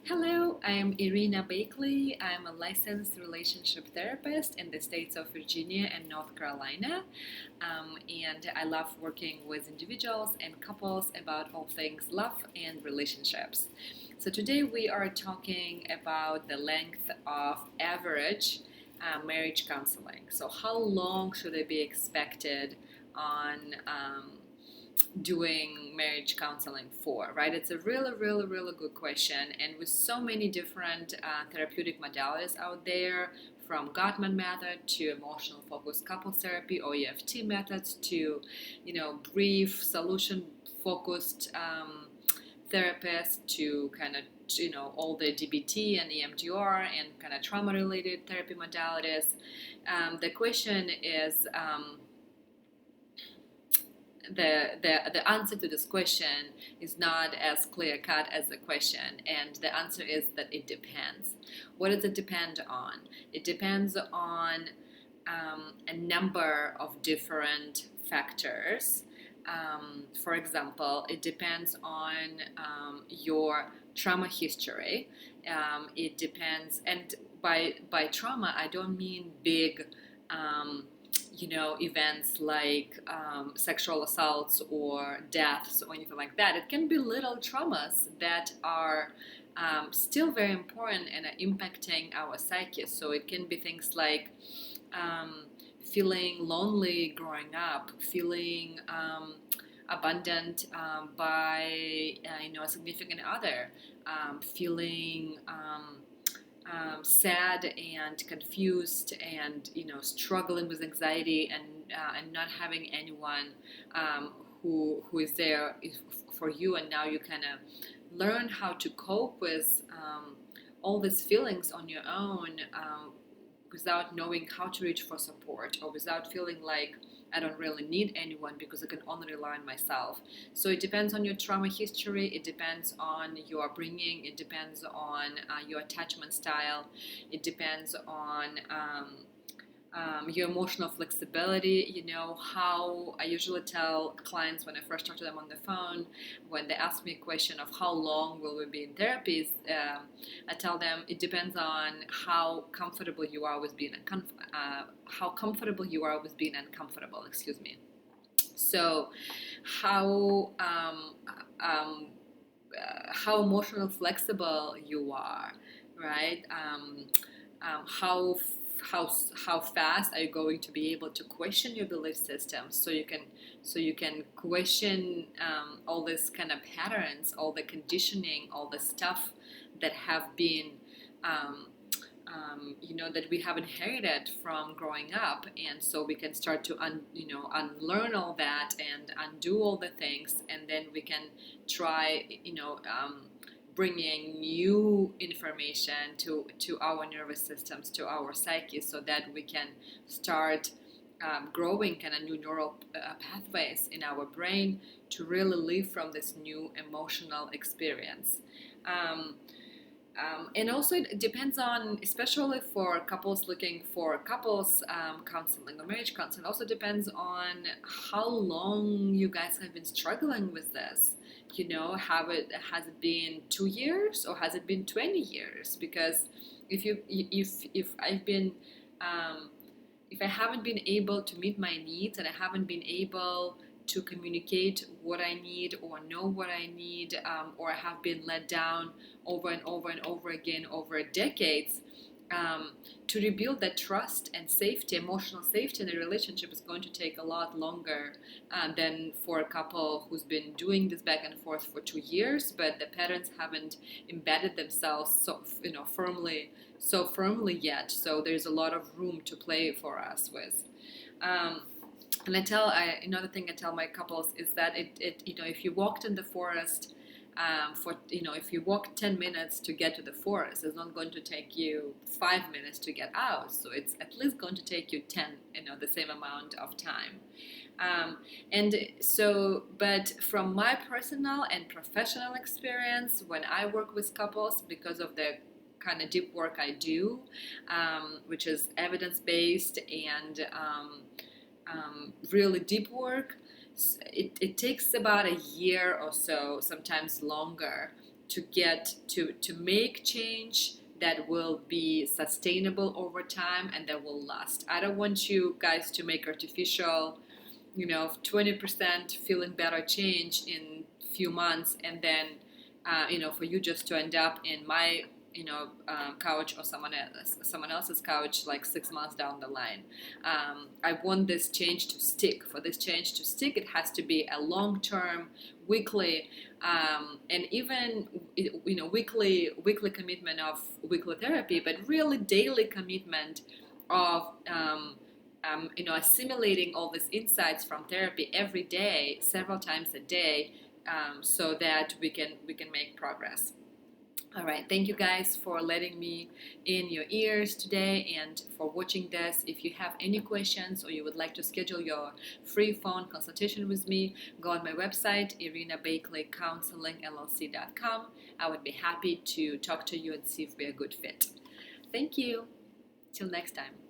Hello, I'm Irina Bakley. I'm a licensed relationship therapist in the states of Virginia and North Carolina. And I love working with individuals and couples about all things love and relationships. So today we are talking about the length of average marriage counseling. So, how long should it be expected on doing marriage counseling for, right? It's a really good question. And with so many different therapeutic modalities out there, from Gottman method to emotional focused couples therapy or EFT methods to, brief solution focused therapists to kind of, all the DBT and EMDR and kind of trauma related therapy modalities. The question is, the answer to this question is not as clear cut as the question, and the answer is that it depends. What does it depend on? It depends on a number of different factors. For example, it depends on your trauma history. It depends, and by trauma, I don't mean big events like sexual assaults or deaths or anything like that. It can be little traumas that are still very important and are impacting our psyche. So it can be things like feeling lonely growing up, feeling abandoned by a significant other, feeling sad and confused and struggling with anxiety and not having anyone who is there for you, and now you kind of learn how to cope with all these feelings on your own without knowing how to reach for support, or without feeling like I don't really need anyone because I can only rely on myself. So it depends on your trauma history, it depends on your upbringing, it depends on your attachment style, it depends on your emotional flexibility. How I usually tell clients when I first talk to them on the phone, when they ask me a question of how long will we be in therapies, I tell them it depends on how comfortable you are with being uncomfortable. Excuse me. So, how how emotional flexible you are, right? How how fast are you going to be able to question your belief system, so you can question all this kind of patterns, all the conditioning, all the stuff that have been um, that we have inherited from growing up, and so we can start to unlearn all that and undo all the things, and then we can try bringing new information to our nervous systems, to our psyche, so that we can start growing kind of new neural pathways in our brain to really live from this new emotional experience. Um, and also, it depends on, especially for couples looking for couples counseling or marriage counseling, also depends on how long you guys have been struggling with this. Has it been 2 years or has it been 20 years? Because if I've been if I haven't been able to meet my needs, and I haven't been able to communicate what I need or know what I need, or I have been let down over and over and over again over decades, to rebuild that trust and safety, emotional safety in a relationship, is going to take a lot longer than for a couple who's been doing this back and forth for 2 years, but the patterns haven't embedded themselves so firmly yet. So there's a lot of room to play for us with. And another thing I tell my couples is that if you walked in the forest if you walk 10 minutes to get to the forest, it's not going to take you 5 minutes to get out. So it's at least going to take you 10, the same amount of time. But from my personal and professional experience, when I work with couples, because of the kind of deep work I do, which is evidence-based and really deep work, it takes about a year or so, sometimes longer, get to make change that will be sustainable over time and that will last. I don't want you guys to make artificial, 20% feeling better change in few months, and then for you just to end up in my couch or someone else's couch like 6 months down the line. I want this change to stick. For this change to stick, it has to be a long-term, weekly, and even weekly commitment of weekly therapy, but really daily commitment of assimilating all these insights from therapy every day, several times a day, so that we can make progress. All right, thank you guys for letting me in your ears today and for watching this. If you have any questions or you would like to schedule your free phone consultation with me, go on my website, irinabakelycounselingllc.com. I would be happy to talk to you and see if we're a good fit. Thank you. Till next time.